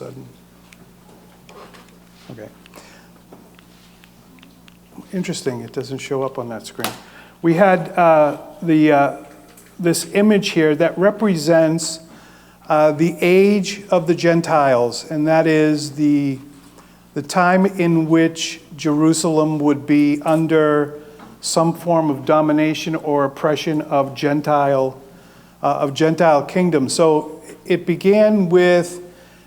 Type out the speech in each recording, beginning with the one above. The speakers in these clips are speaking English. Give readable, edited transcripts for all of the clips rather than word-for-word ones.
sudden. Okay. Interesting, it doesn't show up on that screen. We had this image here that represents the age of the Gentiles, and that is the time in which Jerusalem would be under some form of domination or oppression of Gentile kingdom. So it began with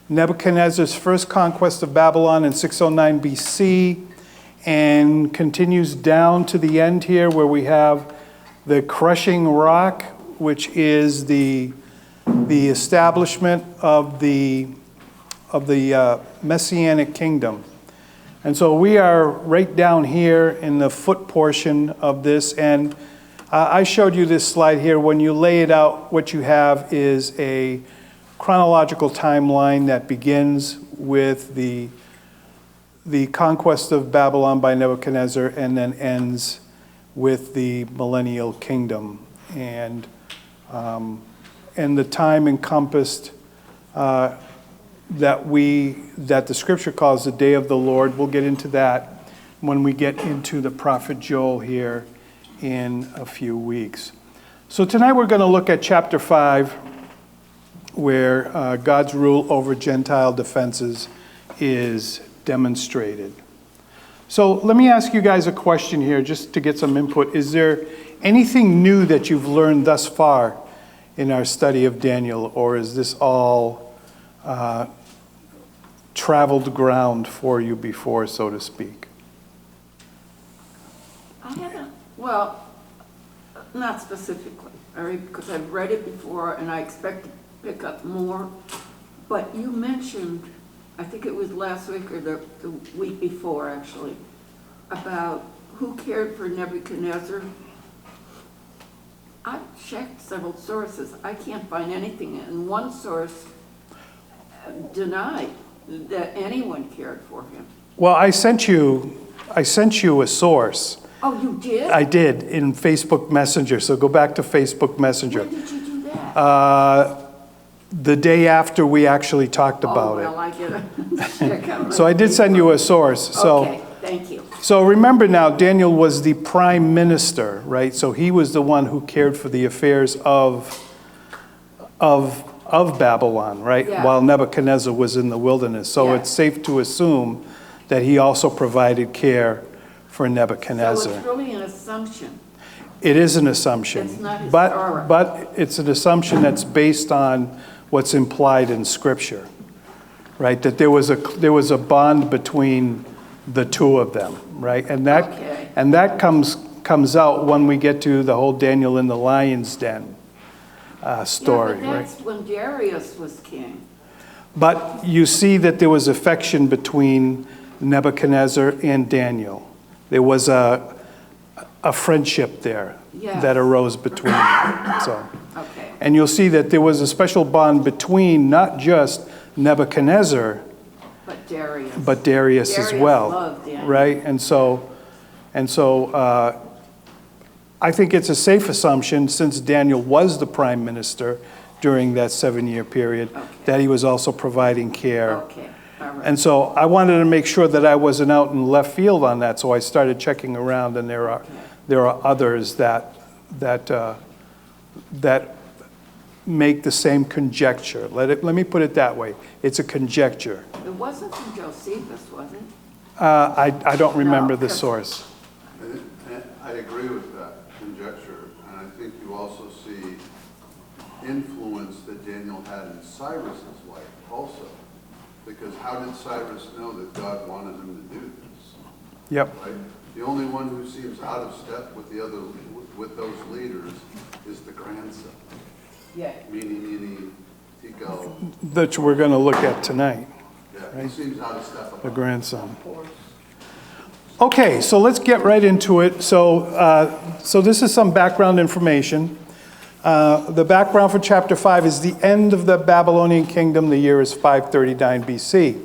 Nebuchadnezzar's first conquest of Babylon in 609 BC and continues down to the end here where we have the crushing rock, which is the establishment of the Messianic kingdom. And so we are right down here in the foot portion of this, and I showed you this slide here. When you lay it out, what you have is a chronological timeline that begins with the conquest of Babylon by Nebuchadnezzar and then ends with the millennial kingdom. And the time encompassed that the scripture calls the day of the Lord. We'll get into that when we get into the prophet Joel here in a few weeks. So tonight we're going to look at chapter 5, where God's rule over Gentile defenses is demonstrated. So let me ask you guys a question here just to get some input. Is there anything new that you've learned thus far in our study of Daniel, or is this all traveled ground for you before, so to speak? I haven't, well, not specifically, because I've read it before and I expect to pick up more. But you mentioned, I think it was last week or the week before actually, about who cared for Nebuchadnezzar. I've checked several sources. I can't find anything. And one source denied that anyone cared for him. Well, I sent you a source. Oh, you did? I did, in Facebook Messenger. So go back to Facebook Messenger. When did you do that? The day after we actually talked about well, I get it. So I did send you a source. So, okay, thank you. So remember now, Daniel was the prime minister, right? So he was the one who cared for the affairs of Babylon, right? Yeah. While Nebuchadnezzar was in the wilderness. So Yeah. it's safe to assume that he also provided care for Nebuchadnezzar. So it's really an assumption. It is an assumption. It's not but it's an assumption that's based on what's implied in Scripture, right? That there was a bond between the two of them, right? And that comes out when we get to the whole Daniel in the lion's den story, yeah, but that's right? when Darius was king. But you see that there was affection between Nebuchadnezzar and Daniel. There was a friendship there that arose between them. So, Okay. and you'll see that there was a special bond between not just Nebuchadnezzar, but Darius as well, loved Daniel. right? And so, I think it's a safe assumption, since Daniel was the prime minister during that 7-year period, that he was also providing care. Okay, all right. And so I wanted to make sure that I wasn't out in left field on that, so I started checking around, and there are others that make the same conjecture. Let me put it that way. It's a conjecture. It wasn't from Josephus, was it? I don't remember No, the 'cause- source. I agree with that conjecture, and I think you also see influence that Daniel had in Cyrus's life also. Because how did Cyrus know that God wanted him to do this? Yep. Right? The only one who seems out of step with those leaders is the grandson, Yeah. meaning Tico. That we're going to look at tonight, Yeah, he seems out of step. the grandson. Okay, so let's get right into it. So this is some background information. The background for chapter 5 is the end of the Babylonian kingdom. The year is 539 BC.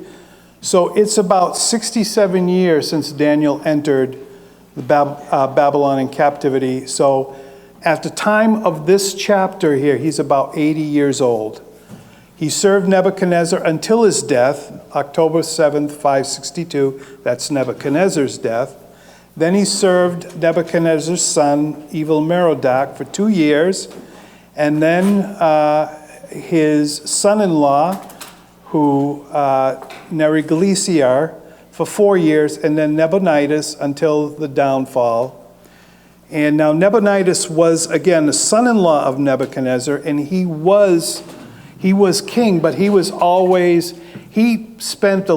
So it's about 67 years since Daniel entered the Babylon in captivity. So at the time of this chapter here, he's about 80 years old. He served Nebuchadnezzar until his death, October 7th, 562. That's Nebuchadnezzar's death. Then he served Nebuchadnezzar's son, Evil-Merodach, for 2 years. And then his son-in-law, who Neriglissar, for 4 years, and then Nabonidus until the downfall. And now Nabonidus was, again, the son-in-law of Nebuchadnezzar, and he was king, but he spent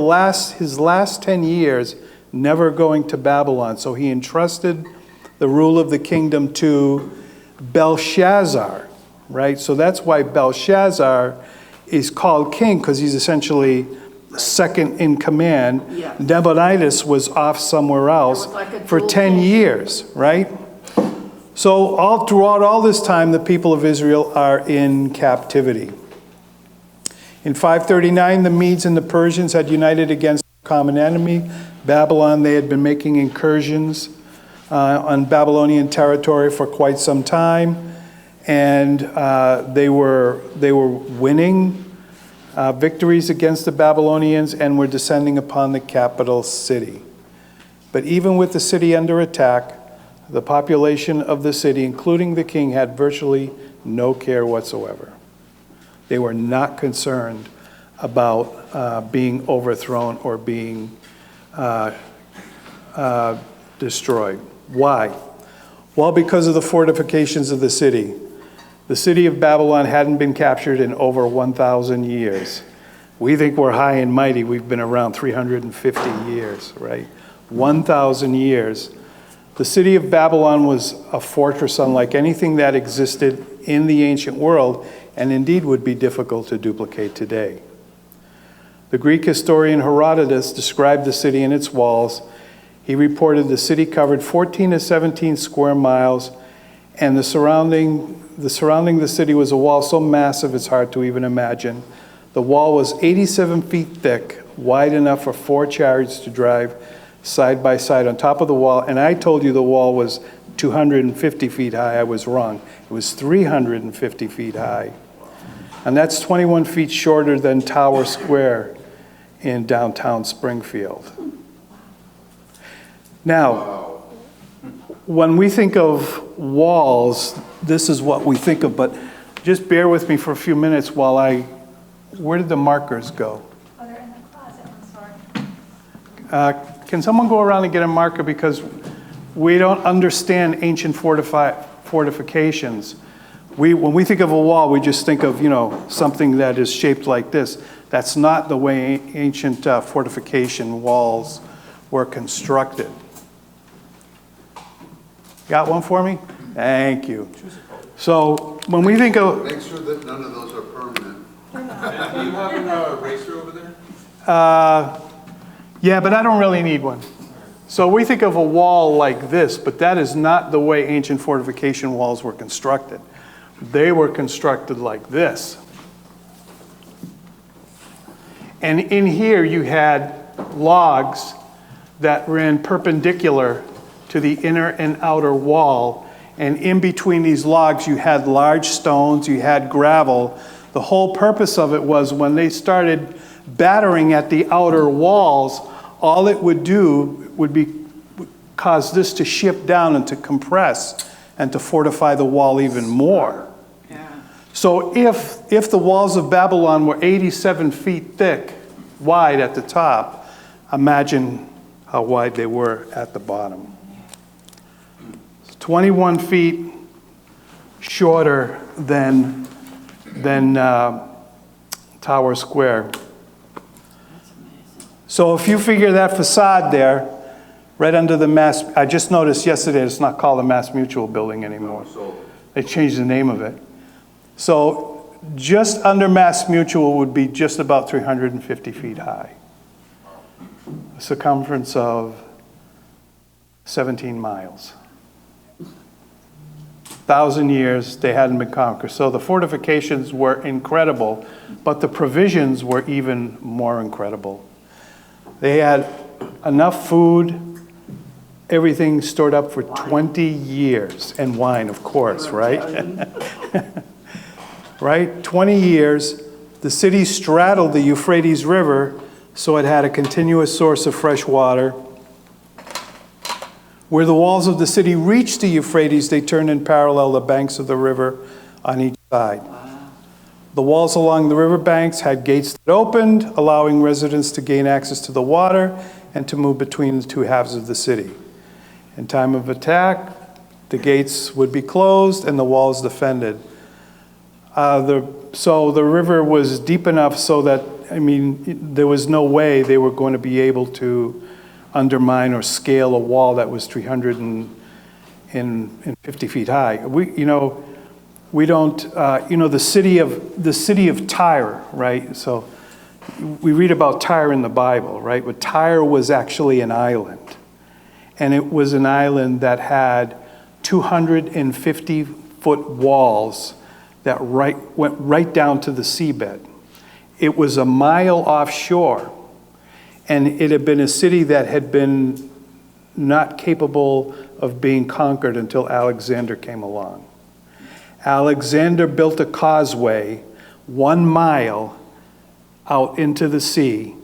his last 10 years never going to Babylon. So he entrusted the rule of the kingdom to Belshazzar, right? So that's why Belshazzar is called king, because he's essentially second in command. Yes. Nabonidus was off somewhere else like a for dual 10 king. years, right? So throughout all this time, the people of Israel are in captivity. In 539, the Medes and the Persians had united against a common enemy, Babylon. They had been making incursions on Babylonian territory for quite some time, and they were winning victories against the Babylonians and were descending upon the capital city. But even with the city under attack, the population of the city, including the king, had virtually no care whatsoever. They were not concerned about being overthrown or being destroyed. Why? Well, because of the fortifications of the city. The city of Babylon hadn't been captured in over 1,000 years. We think we're high and mighty. We've been around 350 years, right? 1,000 years. The city of Babylon was a fortress unlike anything that existed in the ancient world, and indeed would be difficult to duplicate today. The Greek historian Herodotus described the city and its walls. He reported the city covered 14 to 17 square miles, and the surrounding the city was a wall so massive it's hard to even imagine. The wall was 87 feet thick, wide enough for 4 chariots to drive side by side on top of the wall. And I told you the wall was 250 feet high. I was wrong. It was 350 feet high. And that's 21 feet shorter than Tower Square in downtown Springfield. Now, when we think of walls, this is what we think of, but just bear with me for a few minutes while where did the markers go? Oh, they're in the closet, I'm sorry. Can someone go around and get a marker, because we don't understand ancient fortifications. When we think of a wall, we just think of, something that is shaped like this. That's not the way ancient fortification walls were constructed. Got one for me? Thank you. So when we think of... Make sure that none of those are permanent. Do you have an eraser over there? Yeah, but I don't really need one. So we think of a wall like this, but that is not the way ancient fortification walls were constructed. They were constructed like this. And in here you had logs that ran perpendicular to the inner and outer wall. And in between these logs you had large stones, you had gravel. The whole purpose of it was when they started battering at the outer walls, all it would do would cause this to shift down and to compress and to fortify the wall even more. Yeah. So if the walls of Babylon were 87 feet thick, wide at the top, imagine how wide they were at the bottom. 21 feet shorter than Tower Square. So if you figure that facade there, right under the Mass, I just noticed yesterday it's not called the Mass Mutual building anymore. They changed the name of it. So just under Mass Mutual would be just about 350 feet high. A circumference of 17 miles. 1,000 years they hadn't been conquered. So the fortifications were incredible, but the provisions were even more incredible. They had enough food, everything stored up for 20 years, and wine, of course, right? Right? 20 years. The city straddled the Euphrates River, so it had a continuous source of fresh water. Where the walls of the city reached the Euphrates, they turned in parallel the banks of the river on each side. The walls along the riverbanks had gates that opened, allowing residents to gain access to the water and to move between the two halves of the city. In time of attack, the gates would be closed and the walls defended. So the river was deep enough so that, there was no way they were going to be able to undermine or scale a wall that was 350 feet high. We don't, the city of Tyre, right? So we read about Tyre in the Bible, right? But Tyre was actually an island. And it was an island that had 250-foot walls that went right down to the seabed. It was a mile offshore. And it had been a city that had been not capable of being conquered until Alexander came along. Alexander built a causeway 1 mile out into the sea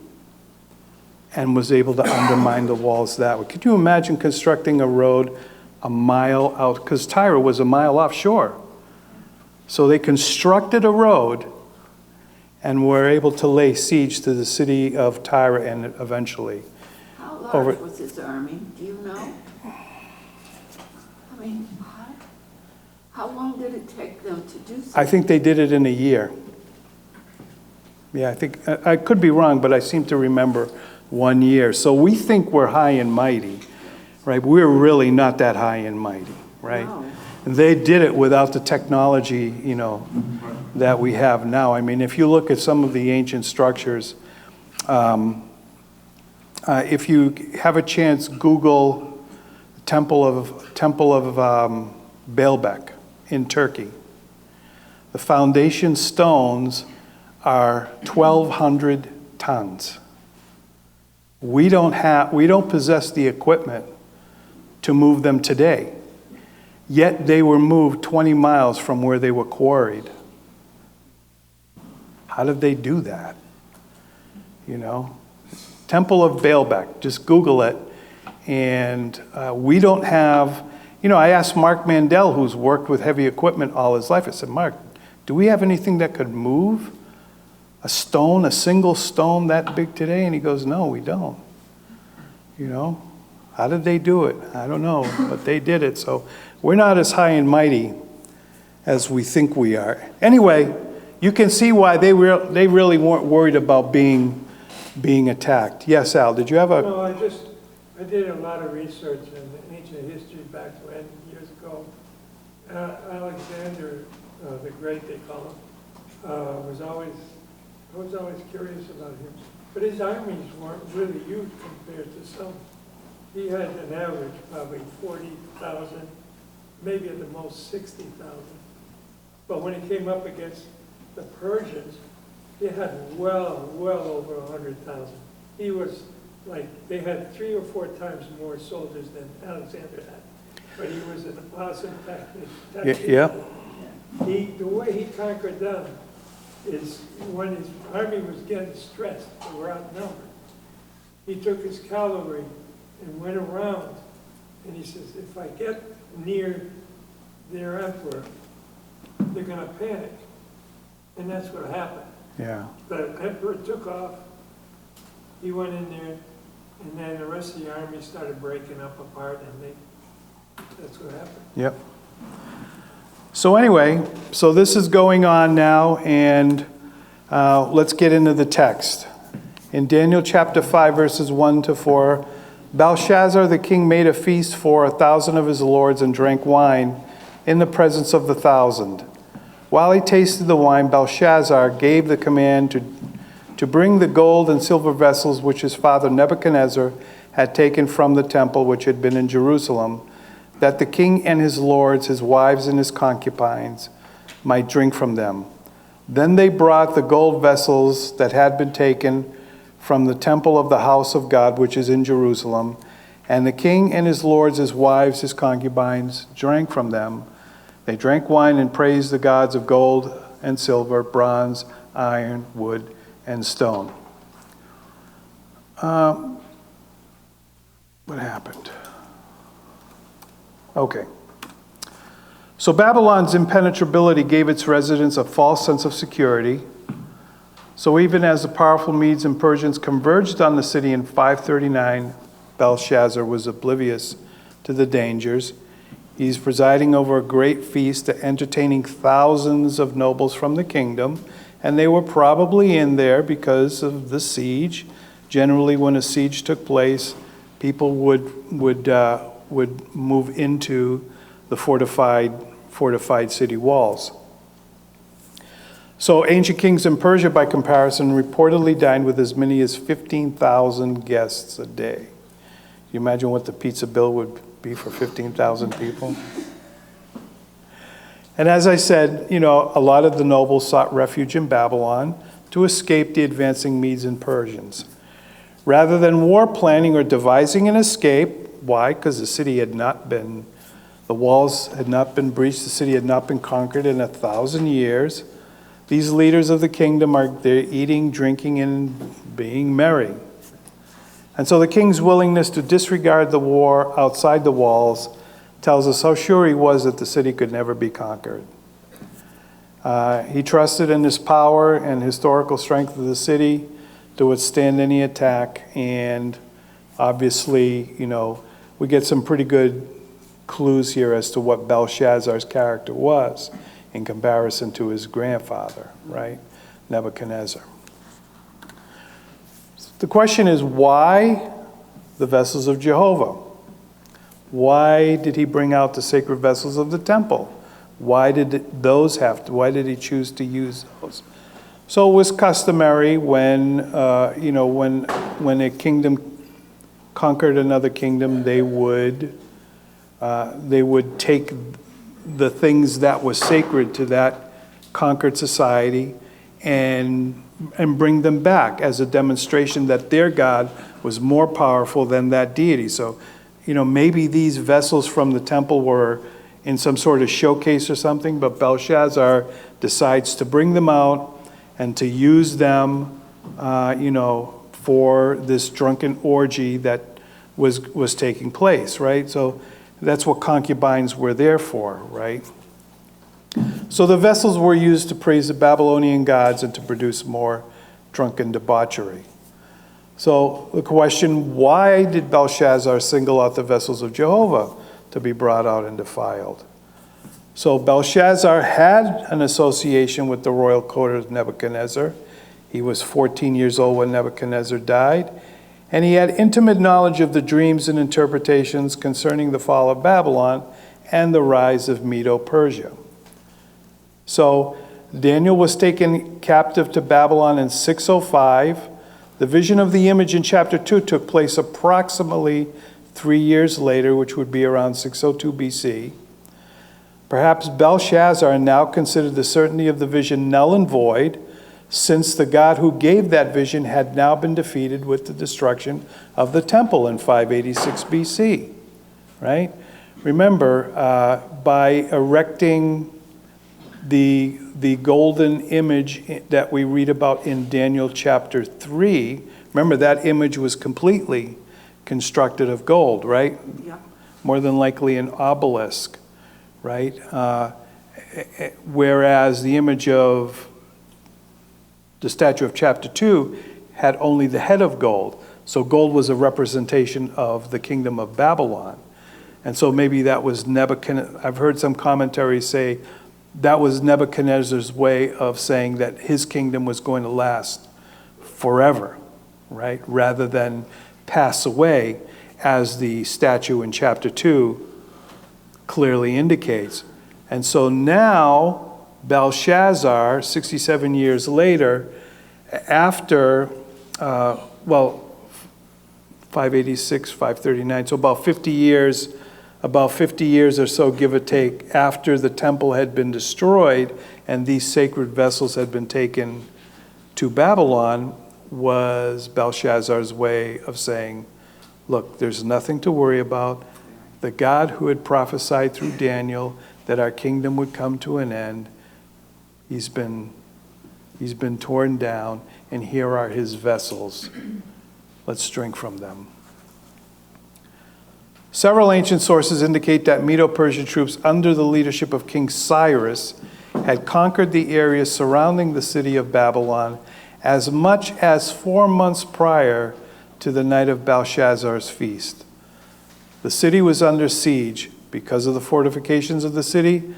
and was able to undermine the walls that way. Could you imagine constructing a road a mile out? Because Tyre was a mile offshore. So they constructed a road and were able to lay siege to the city of Tyre and eventually. How large was his army? Do you know? How long did it take them to do so? I think they did it in a year. Yeah, I could be wrong, but I seem to remember 1 year. So we think we're high and mighty, right? We're really not that high and mighty, right? No. And they did it without the technology, that we have now. If you look at some of the ancient structures, if you have a chance, Google Temple of Baalbek in Turkey. The foundation stones are 1,200 tons. We don't possess the equipment to move them today. Yet they were moved 20 miles from where they were quarried. How did they do that? Temple of Baalbek, just Google it. And we don't have, I asked Mark Mandel, who's worked with heavy equipment all his life, I said, Mark, do we have anything that could move a single stone that big today? And he goes, no, we don't. How did they do it? I don't know, but they did it. So we're not as high and mighty as we think we are. Anyway, you can see why they really weren't worried about being attacked. Yes, Al, did you have a... No, I did a lot of research in ancient history back when, years ago. Alexander the Great, they call him, I was always curious about him. But his armies weren't really huge compared to some. He had an average probably 40,000, maybe at the most 60,000. But when he came up against the Persians, he had well over 100,000. He was they had 3 or 4 times more soldiers than Alexander had. But he was an awesome tactician. Yeah. The way he conquered them is when his army was getting stressed, they were outnumbered. He took his cavalry and went around, and he says, if I get near their emperor, they're going to panic. And that's what happened. Yeah. The emperor took off, he went in there, and then the rest of the army started breaking up apart, and that's what happened. Yep. So anyway, this is going on now, and let's get into the text. In Daniel chapter 5, verses 1 to 4, Belshazzar the king made a feast for 1,000 of his lords and drank wine in the presence of the 1,000. While he tasted the wine, Belshazzar gave the command to bring the gold and silver vessels which his father Nebuchadnezzar had taken from the temple which had been in Jerusalem, that the king and his lords, his wives and his concubines, might drink from them. Then they brought the gold vessels that had been taken from the temple of the house of God, which is in Jerusalem, and the king and his lords, his wives, his concubines, drank from them. They drank wine and praised the gods of gold and silver, bronze, iron, wood, and stone. What happened? Okay. So Babylon's impenetrability gave its residents a false sense of security. So even as the powerful Medes and Persians converged on the city in 539, Belshazzar was oblivious to the dangers. He's presiding over a great feast, entertaining thousands of nobles from the kingdom, and they were probably in there because of the siege. Generally, when a siege took place, people would move into the fortified city walls. So ancient kings in Persia, by comparison, reportedly dined with as many as 15,000 guests a day. You imagine what the pizza bill would be for 15,000 people? And as I said, a lot of the nobles sought refuge in Babylon to escape the advancing Medes and Persians. Rather than war planning or devising an escape, why? Because the walls had not been breached, the city had not been conquered in 1,000 years. These leaders of the kingdom they're eating, drinking, and being merry. And so the king's willingness to disregard the war outside the walls tells us how sure he was that the city could never be conquered. He trusted in his power and historical strength of the city to withstand any attack. And obviously, we get some pretty good clues here as to what Belshazzar's character was in comparison to his grandfather, right? Nebuchadnezzar. The question is, why the vessels of Jehovah? Why did he bring out the sacred vessels of the temple? Why did he choose to use those? So it was customary when a kingdom conquered another kingdom, they would take the things that was sacred to that conquered society and bring them back as a demonstration that their God was more powerful than that deity. So, maybe these vessels from the temple were in some sort of showcase or something, but Belshazzar decides to bring them out and to use them, for this drunken orgy that was taking place, right? So that's what concubines were there for, right? So the vessels were used to praise the Babylonian gods and to produce more drunken debauchery. So the question, why did Belshazzar single out the vessels of Jehovah to be brought out and defiled? So Belshazzar had an association with the royal court of Nebuchadnezzar. He was 14 years old when Nebuchadnezzar died, and he had intimate knowledge of the dreams and interpretations concerning the fall of Babylon and the rise of Medo-Persia. So Daniel was taken captive to Babylon in 605. The vision of the image in chapter 2 took place approximately 3 years later, which would be around 602 BC. Perhaps Belshazzar now considered the certainty of the vision null and void, since the God who gave that vision had now been defeated with the destruction of the temple in 586 BC, right? Remember, by erecting the golden image that we read about in Daniel chapter 3, remember that image was completely constructed of gold, right? Yeah. More than likely an obelisk, right? Whereas the image of the statue of chapter 2 had only the head of gold. So gold was a representation of the kingdom of Babylon. And so maybe that was Nebuchadnezzar. I've heard some commentaries say that was Nebuchadnezzar's way of saying that his kingdom was going to last forever, right? Rather than pass away, as the statue in chapter 2 clearly indicates. And so now, Belshazzar, 67 years later, after, 586, 539, so about 50 years or so, give or take, after the temple had been destroyed and these sacred vessels had been taken to Babylon, was Belshazzar's way of saying, look, there's nothing to worry about. The God who had prophesied through Daniel that our kingdom would come to an end, he's been He's been torn down, and here are his vessels. Let's drink from them. Several ancient sources indicate that Medo-Persian troops under the leadership of King Cyrus had conquered the areas surrounding the city of Babylon as much as 4 months prior to the night of Belshazzar's feast. The city was under siege. Because of the fortifications of the city,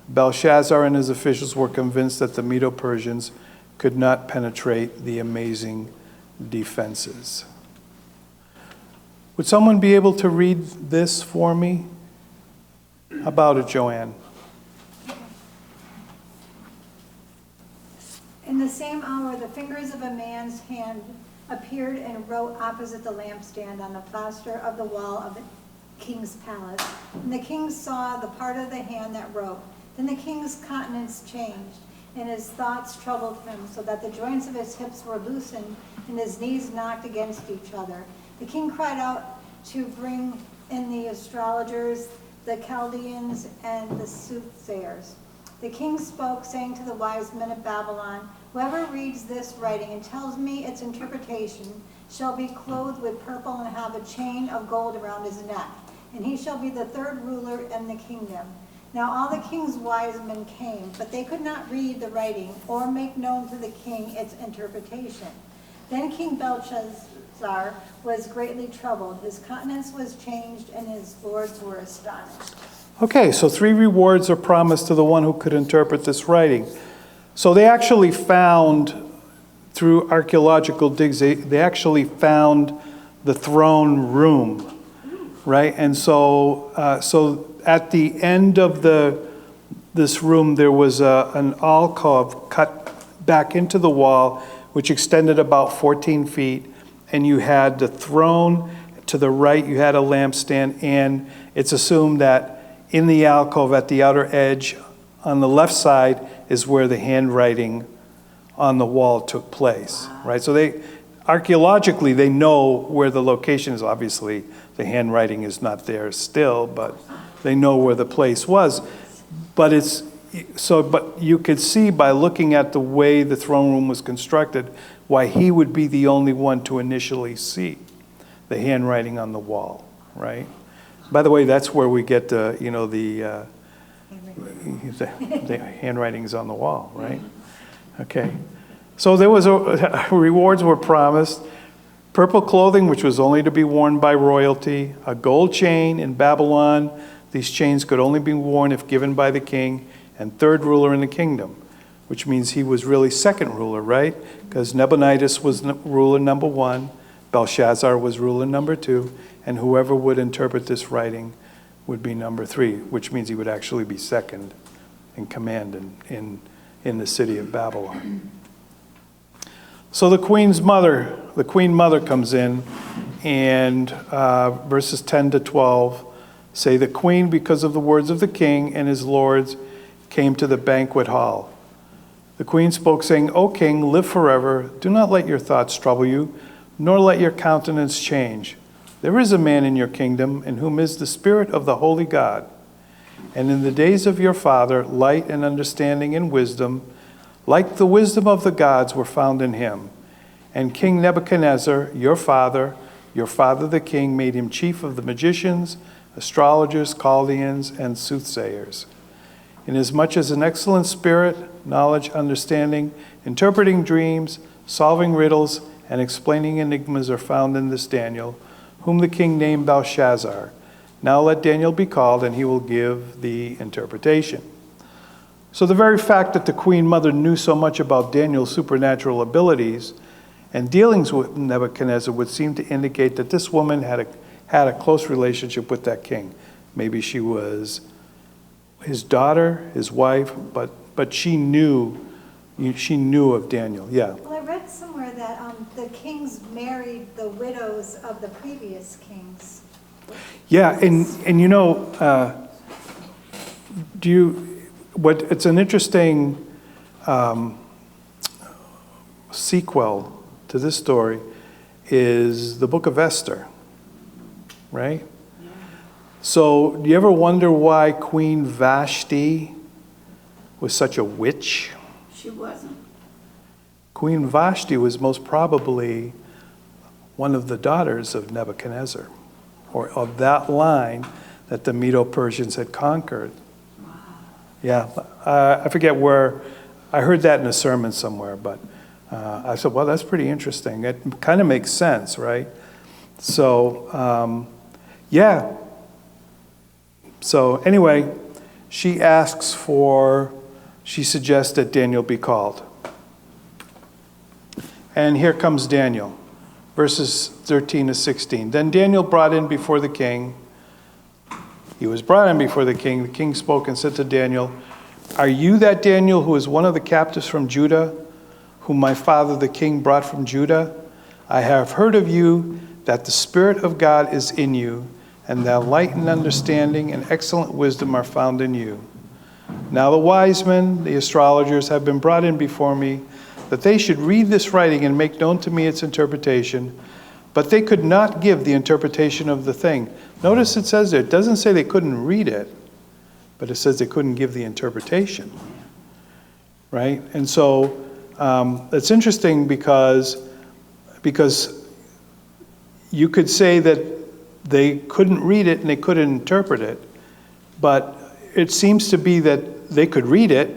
Belshazzar and his officials were convinced that the Medo-Persians could not penetrate the amazing defenses. Would someone be able to read this for me? How about it, Joanne? In the same hour, the fingers of a man's hand appeared and wrote opposite the lampstand on the plaster of the wall of the king's palace. And the king saw the part of the hand that wrote. Then the king's countenance changed, and his thoughts troubled him, so that the joints of his hips were loosened, and his knees knocked against each other. The king cried out to bring in the astrologers, the Chaldeans, and the soothsayers. The king spoke, saying to the wise men of Babylon, "Whoever reads this writing and tells me its interpretation shall be clothed with purple and have a chain of gold around his neck, and he shall be the third ruler in the kingdom." Now all the king's wise men came, but they could not read the writing or make known to the king its interpretation. Then King Belshazzar was greatly troubled. His countenance was changed, and his lords were astonished. Okay, so 3 rewards are promised to the one who could interpret this writing. So they actually found, through archaeological digs, they actually found the throne room, right? And so at the end of this room, there was an alcove cut back into the wall, which extended about 14 feet, and you had the throne. To the right, you had a lampstand, and it's assumed that in the alcove at the outer edge on the left side is where the handwriting on the wall took place, right? So archaeologically, they know where the location is. Obviously, the handwriting is not there still, but they know where the place was. But you could see by looking at the way the throne room was constructed, why he would be the only one to initially see the handwriting on the wall, right? By the way, that's where we get the handwritings on the wall, right? Okay. So there was rewards were promised. Purple clothing, which was only to be worn by royalty. A gold chain in Babylon. These chains could only be worn if given by the king. And third ruler in the kingdom, which means he was really second ruler, right? Because Nabonidus was ruler number 1. Belshazzar was ruler number 2. And whoever would interpret this writing would be number 3, which means he would actually be second in command in the city of Babylon. So the queen mother comes in, and verses 10 to 12 say, "The queen, because of the words of the king and his lords, came to the banquet hall. The queen spoke, saying, 'O king, live forever. Do not let your thoughts trouble you, nor let your countenance change. There is a man in your kingdom in whom is the spirit of the holy God. And in the days of your father, light and understanding and wisdom, like the wisdom of the gods, were found in him. And King Nebuchadnezzar, your father the king, made him chief of the magicians, astrologers, Chaldeans, and soothsayers. Inasmuch as an excellent spirit, knowledge, understanding, interpreting dreams, solving riddles, and explaining enigmas are found in this Daniel, whom the king named Belshazzar. Now let Daniel be called, and he will give the interpretation.'" So the very fact that the queen mother knew so much about Daniel's supernatural abilities and dealings with Nebuchadnezzar would seem to indicate that this woman had a close relationship with that king. Maybe she was his daughter, his wife, but she knew of Daniel. Yeah. Well, I read somewhere that the kings married the widows of the previous kings. Yeah, and it's an interesting sequel to this story is the book of Esther, right? Yeah. So do you ever wonder why Queen Vashti was such a witch? She wasn't. Queen Vashti was most probably one of the daughters of Nebuchadnezzar, or of that line that the Medo-Persians had conquered. Yeah, I forget where, I heard that in a sermon somewhere, but I said, well, that's pretty interesting. It kind of makes sense, right? So, yeah. So anyway, she suggests that Daniel be called. And here comes Daniel, verses 13 to 16. Then Daniel brought in before the king. He was brought in before the king. The king spoke and said to Daniel, "Are you that Daniel who is one of the captives from Judah, whom my father the king brought from Judah? I have heard of you that the Spirit of God is in you, and that light and understanding and excellent wisdom are found in you. Now the wise men, the astrologers, have been brought in before me, that they should read this writing and make known to me its interpretation. But they could not give the interpretation of the thing." Notice it says there, it doesn't say they couldn't read it, but it says they couldn't give the interpretation. Right? And so it's interesting because you could say that they couldn't read it and they couldn't interpret it, but it seems to be that they could read it,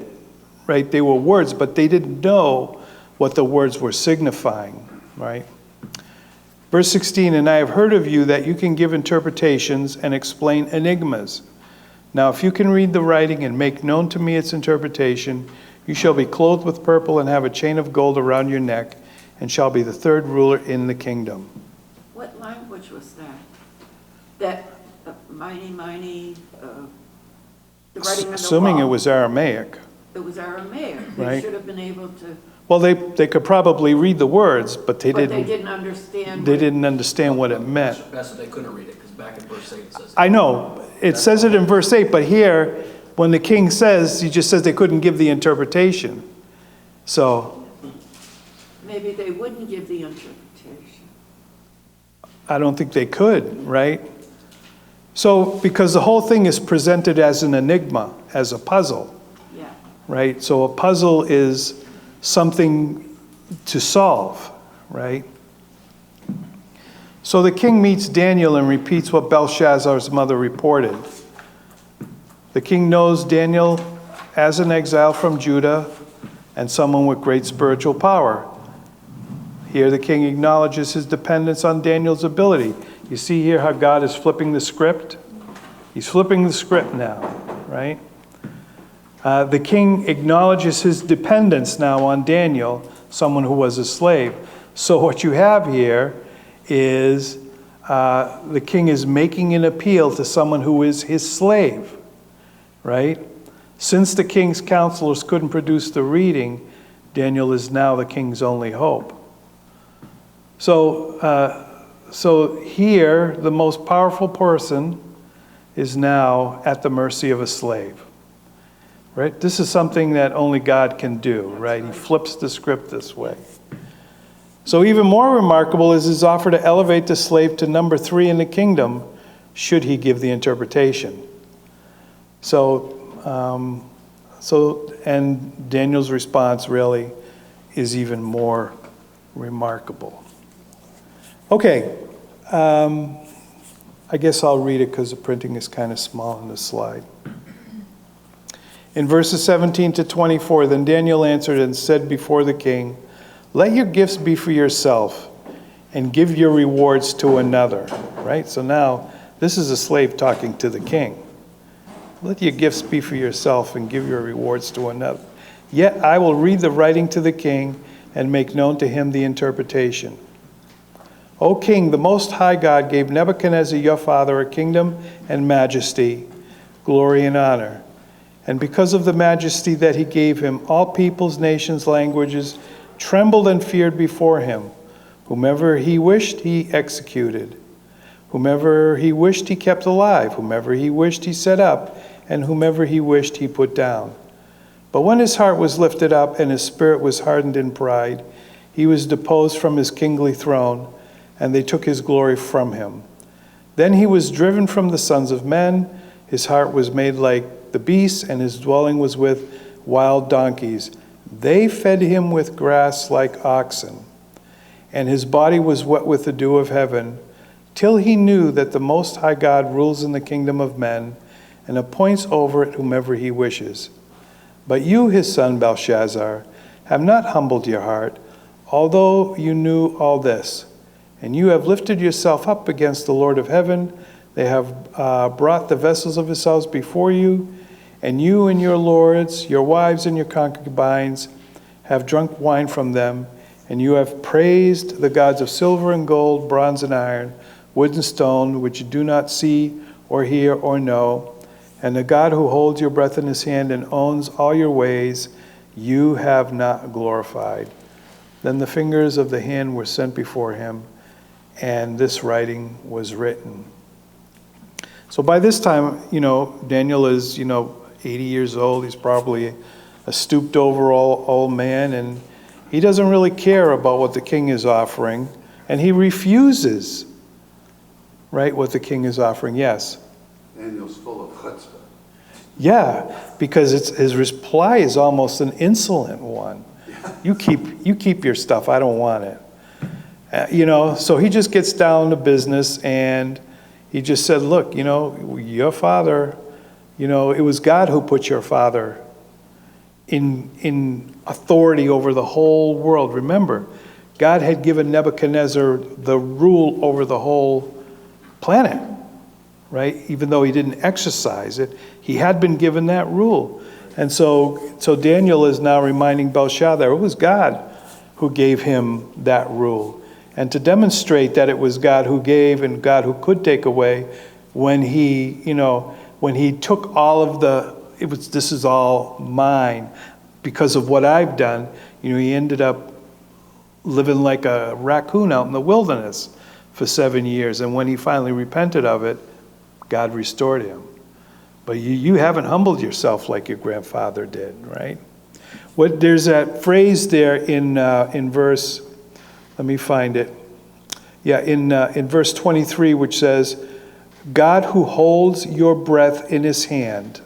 right? They were words, but they didn't know what the words were signifying, right? Verse 16, "And I have heard of you that you can give interpretations and explain enigmas. Now if you can read the writing and make known to me its interpretation, you shall be clothed with purple and have a chain of gold around your neck, and shall be the third ruler in the kingdom." What language was that? That the writing on the wall? Assuming it was Aramaic. It was Aramaic. Right. They should have been able to, Well, they could probably read the words, but they but they didn't. didn't understand. They didn't understand what it meant. That's what they couldn't read it, because back in verse 8 it says. I know, it says it in verse 8, but here, when the king says, he just says they couldn't give the interpretation. So, Maybe they wouldn't give the interpretation. I don't think they could, right? So, because the whole thing is presented as an enigma, as a puzzle, Yeah. right? So a puzzle is something to solve, right? So the king meets Daniel and repeats what Belshazzar's mother reported. The king knows Daniel as an exile from Judah and someone with great spiritual power. Here the king acknowledges his dependence on Daniel's ability. You see here how God is flipping the script? He's flipping the script now, right? The king acknowledges his dependence now on Daniel, someone who was a slave. So what you have here is the king is making an appeal to someone who is his slave, right? Since the king's counselors couldn't produce the reading, Daniel is now the king's only hope. So here, the most powerful person is now at the mercy of a slave. Right? This is something that only God can do, right? He flips the script this way. So even more remarkable is his offer to elevate the slave to number 3 in the kingdom, should he give the interpretation. And Daniel's response really is even more remarkable. Okay, I guess I'll read it because the printing is kind of small on this slide. In verses 17 to 24, then Daniel answered and said before the king, "Let your gifts be for yourself, and give your rewards to another." Right? So now, this is a slave talking to the king. "Let your gifts be for yourself, and give your rewards to another. Yet I will read the writing to the king, and make known to him the interpretation. O king, the Most High God gave Nebuchadnezzar your father a kingdom and majesty, glory and honor. And because of the majesty that he gave him, all peoples, nations, languages trembled and feared before him. Whomever he wished, he executed. Whomever he wished, he kept alive. Whomever he wished, he set up. And whomever he wished, he put down. But when his heart was lifted up and his spirit was hardened in pride, he was deposed from his kingly throne, and they took his glory from him. Then he was driven from the sons of men. His heart was made like the beasts, and his dwelling was with wild donkeys. They fed him with grass like oxen, and his body was wet with the dew of heaven, till he knew that the Most High God rules in the kingdom of men and appoints over it whomever he wishes. But you, his son Belshazzar, have not humbled your heart, although you knew all this. And you have lifted yourself up against the Lord of heaven. They have brought the vessels of his house before you, and you and your lords, your wives and your concubines, have drunk wine from them, and you have praised the gods of silver and gold, bronze and iron, wood and stone, which you do not see or hear or know. And the God who holds your breath in his hand and owns all your ways, you have not glorified. Then the fingers of the hand were sent before him, and this writing was written. So by this time, Daniel is, 80 years old. He's probably a stooped over old man, and he doesn't really care about what the king is offering, and he refuses, right, what the king is offering. Yes? Daniel's full of chutzpah. Yeah, because his reply is almost an insolent one. You keep your stuff. I don't want it. So he just gets down to business, and he just said, look, your father, it was God who put your father in authority over the whole world. Remember, God had given Nebuchadnezzar the rule over the whole planet, right? Even though he didn't exercise it, he had been given that rule. And so Daniel is now reminding Belshazzar, it was God who gave him that rule. And to demonstrate that it was God who gave and God who could take away, when he took all of this is all mine because of what I've done, he ended up living like a raccoon out in the wilderness for 7 years. And when he finally repented of it, God restored him. But you haven't humbled yourself like your grandfather did, right? There's that phrase there in verse, let me find it. Yeah, in verse 23, which says, God who holds your breath in his hand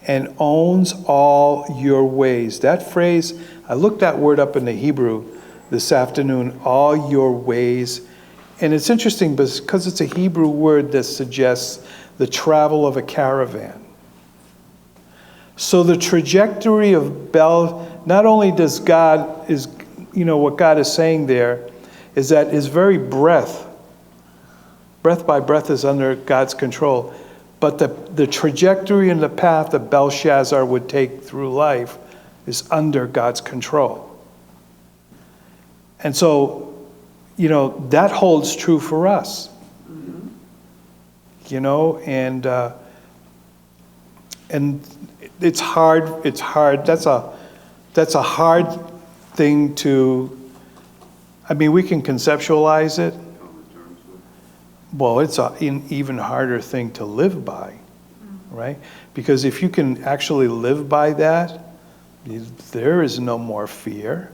and owns all your ways. That phrase, I looked that word up in the Hebrew this afternoon, all your ways. And it's interesting because it's a Hebrew word that suggests the travel of a caravan. So the trajectory of not only does God what God is saying there is that his very breath by breath is under God's control. But the trajectory and the path that Belshazzar would take through life is under God's control. And so, that holds true for us. And it's hard. That's a hard thing to, we can conceptualize it. Well, it's an even harder thing to live by, right? Because if you can actually live by that, there is no more fear.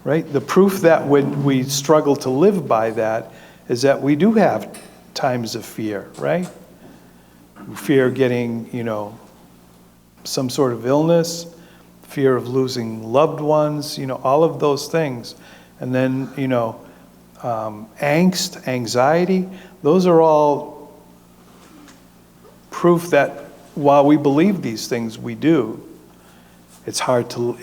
Right? The proof that when we struggle to live by that is that we do have times of fear, right? Fear of getting, some sort of illness, fear of losing loved ones, all of those things. And then, angst, anxiety, those are all proof that while we believe these things, we do. It's hard to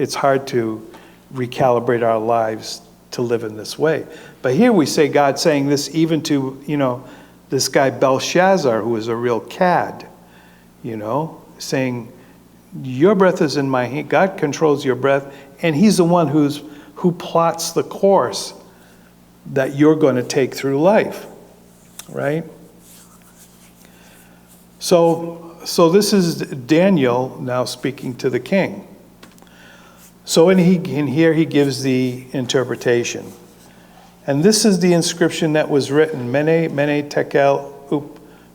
recalibrate our lives to live in this way. But here we say God saying this even to, this guy Belshazzar, who is a real cad, saying, your breath is in my hand. God controls your breath, and he's the one who plots the course that you're going to take through life, right? So this is Daniel now speaking to the king. So in here he gives the interpretation. And this is the inscription that was written, Mene, Mene, Tekel,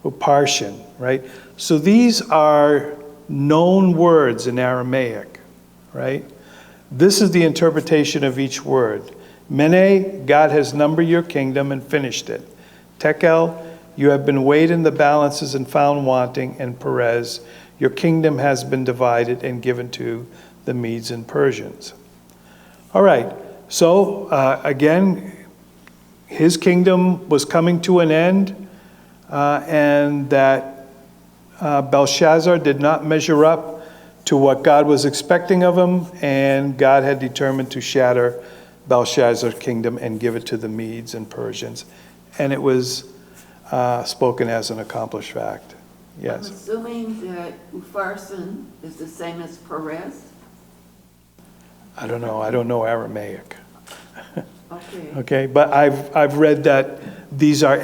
Upharsin, right? So these are known words in Aramaic, right? This is the interpretation of each word. Mene, God has numbered your kingdom and finished it. Tekel, you have been weighed in the balances and found wanting. And Perez, Your kingdom has been divided and given to the Medes and Persians. All right, so again, his kingdom was coming to an end, and that Belshazzar did not measure up to what God was expecting of him, and God had determined to shatter Belshazzar's kingdom and give it to the Medes and Persians. And it was spoken as an accomplished fact. I'm Yes. assuming that Upharsin is the same as Perez? I don't know. I don't know Aramaic. Okay. Okay, but I've read that these are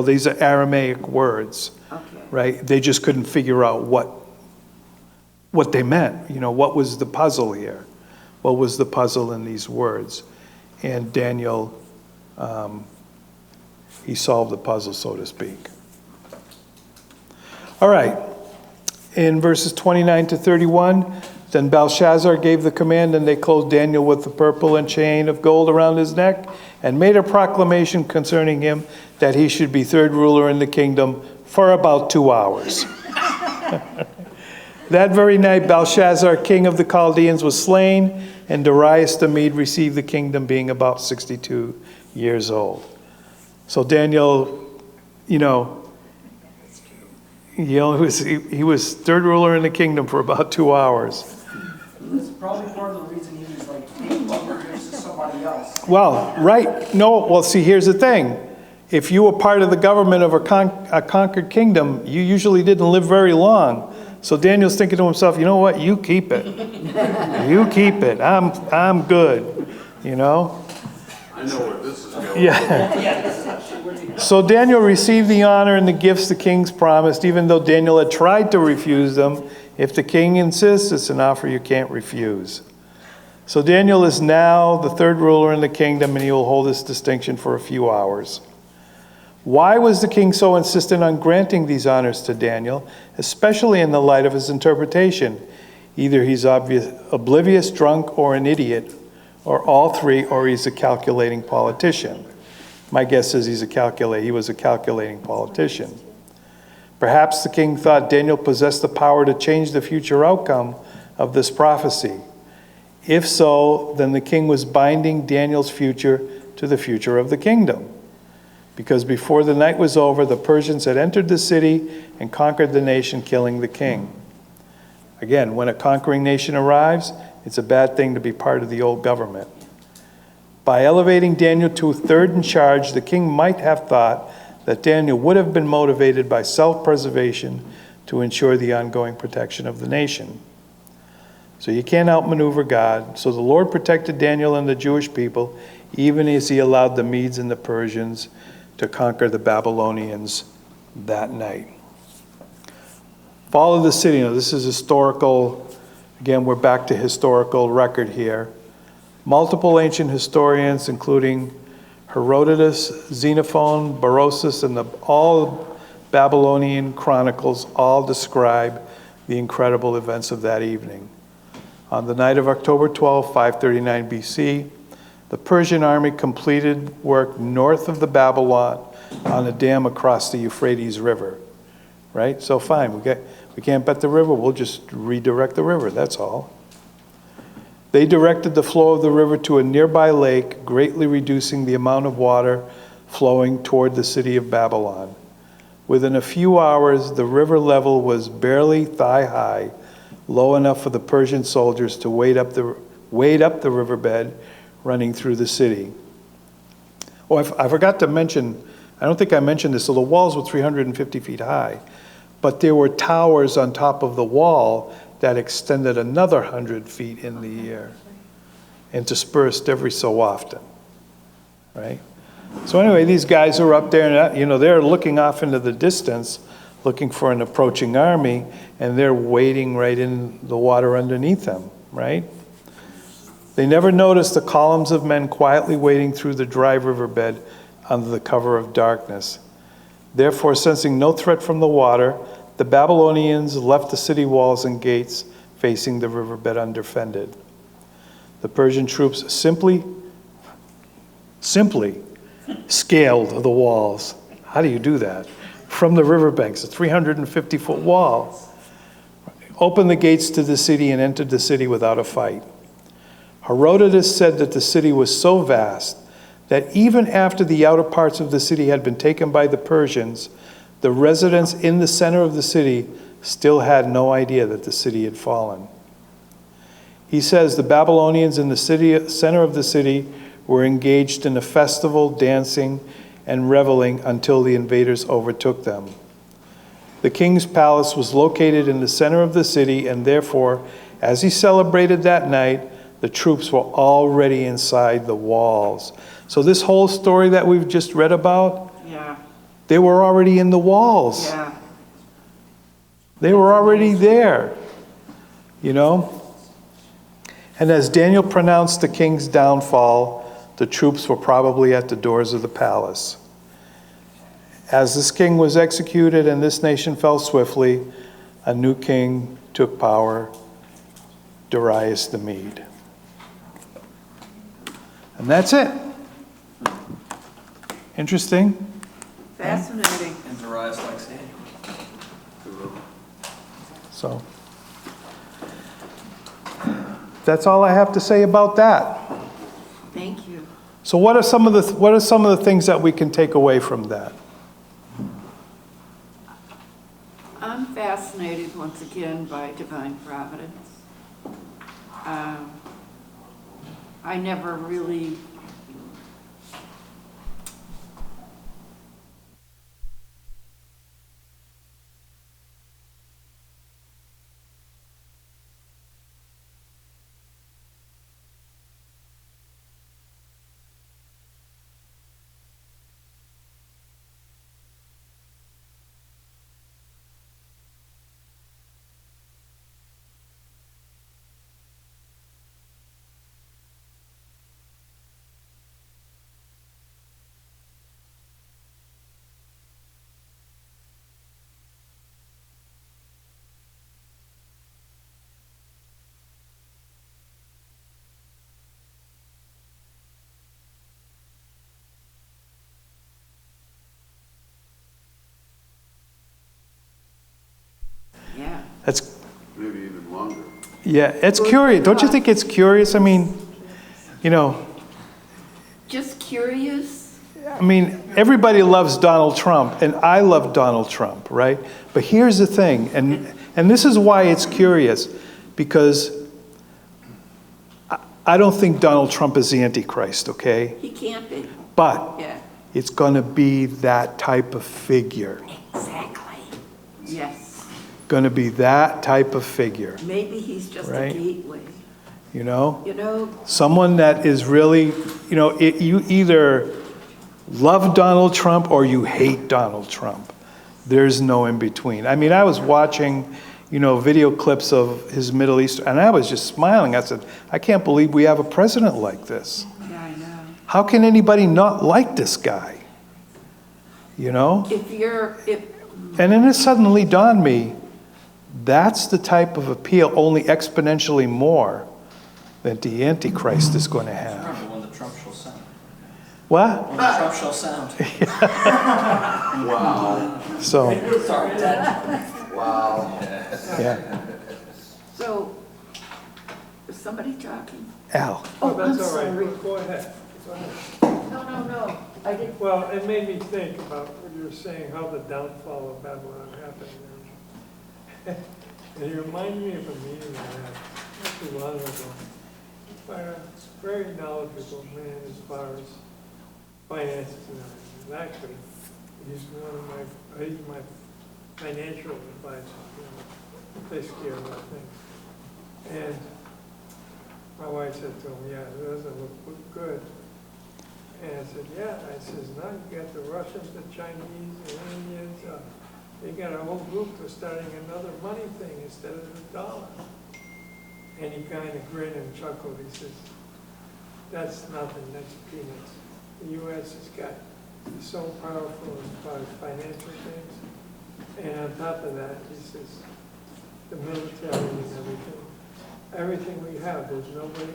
these are Aramaic words, Okay. right? They just couldn't figure out what they meant. You know, what was the puzzle here? What was the puzzle in these words? And Daniel, he solved the puzzle, so to speak. All right. In verses 29 to 31, then Belshazzar gave the command, and they clothed Daniel with the purple and chain of gold around his neck, and made a proclamation concerning him that he should be third ruler in the kingdom for about 2 hours. That very night, Belshazzar, king of the Chaldeans, was slain, and Darius the Mede received the kingdom, being about 62 years old. So Daniel, he was third ruler in the kingdom for about 2 hours. That's probably part of the reason he was like, hey, this is somebody else. Well, right. No, well, see, here's the thing. If you were part of the government of a conquered kingdom, you usually didn't live very long. So Daniel's thinking to himself, you know what? You keep it. You keep it. I'm good, I know where this is going. Yeah. So Daniel received the honor and the gifts the kings promised, even though Daniel had tried to refuse them. If the king insists, it's an offer you can't refuse. So Daniel is now the third ruler in the kingdom, and he will hold this distinction for a few hours. Why was the king so insistent on granting these honors to Daniel, especially in the light of his interpretation? Either he's oblivious, drunk, or an idiot, or all three, or he's a calculating politician. My guess is he was a calculating politician. Perhaps the king thought Daniel possessed the power to change the future outcome of this prophecy. If so, then the king was binding Daniel's future to the future of the kingdom. Because before the night was over, the Persians had entered the city and conquered the nation, killing the king. Again, when a conquering nation arrives, it's a bad thing to be part of the old government. By elevating Daniel to third in charge, the king might have thought that Daniel would have been motivated by self-preservation to ensure the ongoing protection of the nation. So you can't outmaneuver God. So the Lord protected Daniel and the Jewish people, even as he allowed the Medes and the Persians to conquer the Babylonians that night. Fall of the city. Now, this is historical. Again, we're back to historical record here. Multiple ancient historians, including Herodotus, Xenophon, Berosus, and all Babylonian chronicles, all describe the incredible events of that evening. On the night of October 12, 539 BC, the Persian army completed work north of the Babylon on a dam across the Euphrates River. Right? So fine, we can't bet the river, we'll just redirect the river, that's all. They directed the flow of the river to a nearby lake, greatly reducing the amount of water flowing toward the city of Babylon. Within a few hours, the river level was barely thigh-high, low enough for the Persian soldiers to wade up the riverbed running through the city. Oh, I forgot to mention, I don't think I mentioned this, so the walls were 350 feet high, but there were towers on top of the wall that extended another 100 feet in the air, interspersed every so often, right? So anyway, these guys are up there, and they're looking off into the distance, looking for an approaching army, and they're wading right in the water underneath them, right? They never noticed the columns of men quietly wading through the dry riverbed under the cover of darkness. Therefore, sensing no threat from the water, the Babylonians left the city walls and gates facing the riverbed undefended. The Persian troops simply scaled the walls. How do you do that? From the riverbanks, a 350-foot wall. opened the gates to the city and entered the city without a fight. Herodotus said that the city was so vast that even after the outer parts of the city had been taken by the Persians, the residents in the center of the city still had no idea that the city had fallen. He says the Babylonians in the center of the city were engaged in a festival, dancing, and reveling until the invaders overtook them. The king's palace was located in the center of the city, and therefore, as he celebrated that night, the troops were already inside the walls. So this whole story that we've just read about, Yeah, they were already in the walls. yeah. They were already there, you know? And as Daniel pronounced the king's downfall, the troops were probably at the doors of the palace. As this king was executed and this nation fell swiftly, a new king took power, Darius the Mede. And that's it. Interesting. Fascinating. And Darius likes Daniel. So that's all I have to say about that. Thank you. So what are some of the things that we can take away from that? I'm fascinated once again by divine providence. I never really yeah. That's, Maybe even longer. yeah, it's curious. Don't you think it's curious? I mean, you know, Just curious. I mean, everybody loves Donald Trump, and I love Donald Trump, right? But here's the thing, and this is why it's curious, because I don't think Donald Trump is the Antichrist, okay? He can't be. But Yeah. it's going to be that type of figure. Exactly. Yes. Going to be that type of figure, Maybe he's just a Right. gateway. you know? You know, Someone that is really, you know, you either love Donald Trump or you hate Donald Trump. There's no in between. I mean, I was watching, you know, video clips of his Middle East, and I was just smiling. I said, I can't believe we have a president like this. yeah, I know. How can anybody not like this guy? You know? If And then it suddenly dawned on me, that's the type of appeal, only exponentially more, that the Antichrist is going to have. Remember when the Trump shall sound. What? When the Trump shall sound. Wow. So, Sorry, Dad. Wow. yeah. So, is somebody talking? Al. Oh, I'm That's all right, sorry. go ahead. Go ahead. No. I didn't. Well, it made me think about what you were saying, how the downfall of Babylon happened. And it reminded me of a meeting I had not too long ago by a very knowledgeable man as far as finances and everything. And actually, he's my financial advisor, you know, takes care of that thing. And my wife said to him, yeah, it doesn't look good. And I said, yeah. I says, now you got the Russians, the Chinese, the Indians, they got a whole group that's starting another money thing instead of the dollar. And he kind of grinned and chuckled. He says, that's nothing, that's peanuts. The U.S. has got so powerful as far as financial things. And on top of that, he says, the military and everything. Everything we have, there's nobody,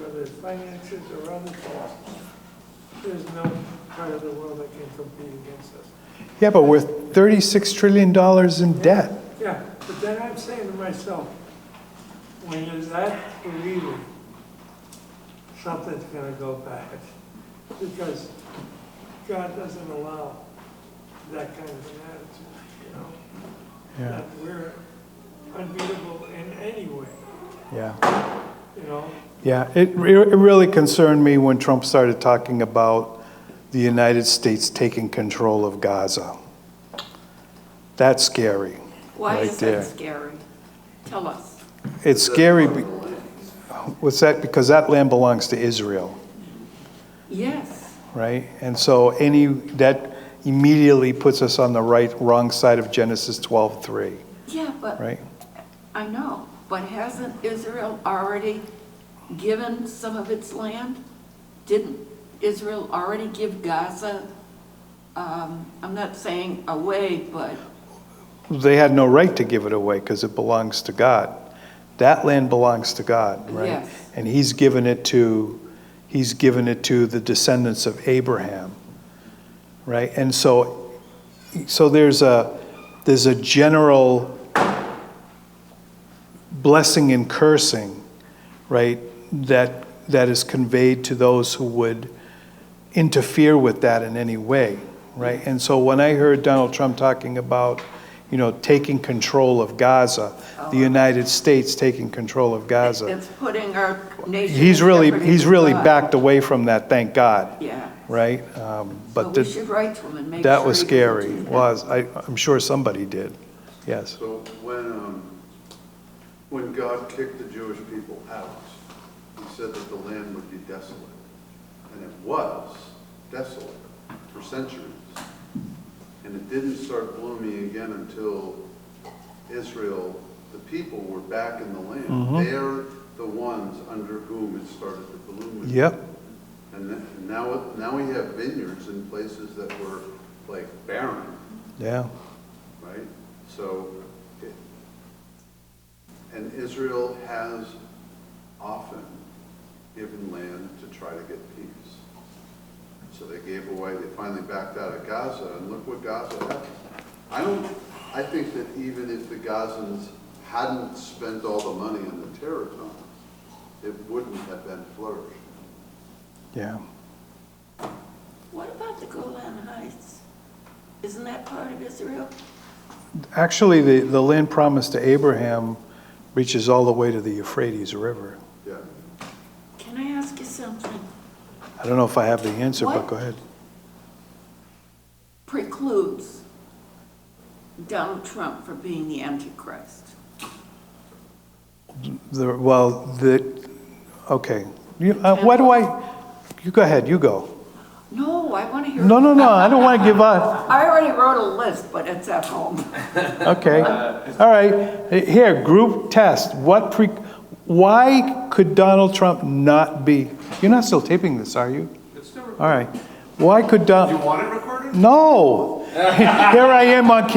whether it's finances or other things, there's no part of the world that can compete against us. Yeah, but we're $36 trillion in debt. Yeah, But then I'm saying to myself, when you're that believing, something's gonna go bad. Because God doesn't allow that kind of an attitude, you know? Yeah, That we're unbeatable in any way, yeah. you know? Yeah, it really concerned me when Trump started talking about the United States taking control of Gaza. That's scary. Why right is there. that scary? Tell us. It's scary, what's that? Because that land belongs to Israel, Yes, right? And so that immediately puts us on the wrong side of Genesis 12:3, yeah, but right? I know, but hasn't Israel already given some of its land? Didn't Israel already give Gaza, I'm not saying away, but They had no right to give it away because it belongs to God. That land belongs to God, right? Yes. And he's given it to the descendants of Abraham, right? And so there's a general blessing and cursing, right? That is conveyed to those who would interfere with that in any way, right? And so when I heard Donald Trump talking about, taking control of Gaza, the United States taking control of Gaza, it's putting our nation. he's in really jeopardy with God. backed away from that, thank God, Yeah. right? So But we should write to him and make sure. that was he doesn't scary, do that. was, I'm sure somebody did, yes. So when God kicked the Jewish people out, he said that the land would be desolate. And it was desolate for centuries. And it didn't start blooming again until Israel, the people were back in the land. They're the ones under whom it started to bloom again. Yep, And now we have vineyards in places that were like barren, yeah, right? And Israel has often given land to try to get peace. So they finally backed out of Gaza, and look what Gaza has. I think that even if the Gazans hadn't spent all the money on the terror zone, it wouldn't have been flourished. yeah. What about the Golan Heights? Isn't that part of Israel? Actually, the land promised to Abraham reaches all the way to the Euphrates River. Yeah. Can I ask you something? I don't know if I have the answer, but What? go ahead. Precludes Donald Trump from being the Antichrist? Okay. You go ahead, you go. No, I want to hear. No, I don't want to give up. I already wrote a list, but it's at home. Okay, all right. Here, group test. Why could Donald Trump not be, you're not still taping this, are you? It's still recording. All right. Why could You Donald, want it recorded? no. Here I am on camera.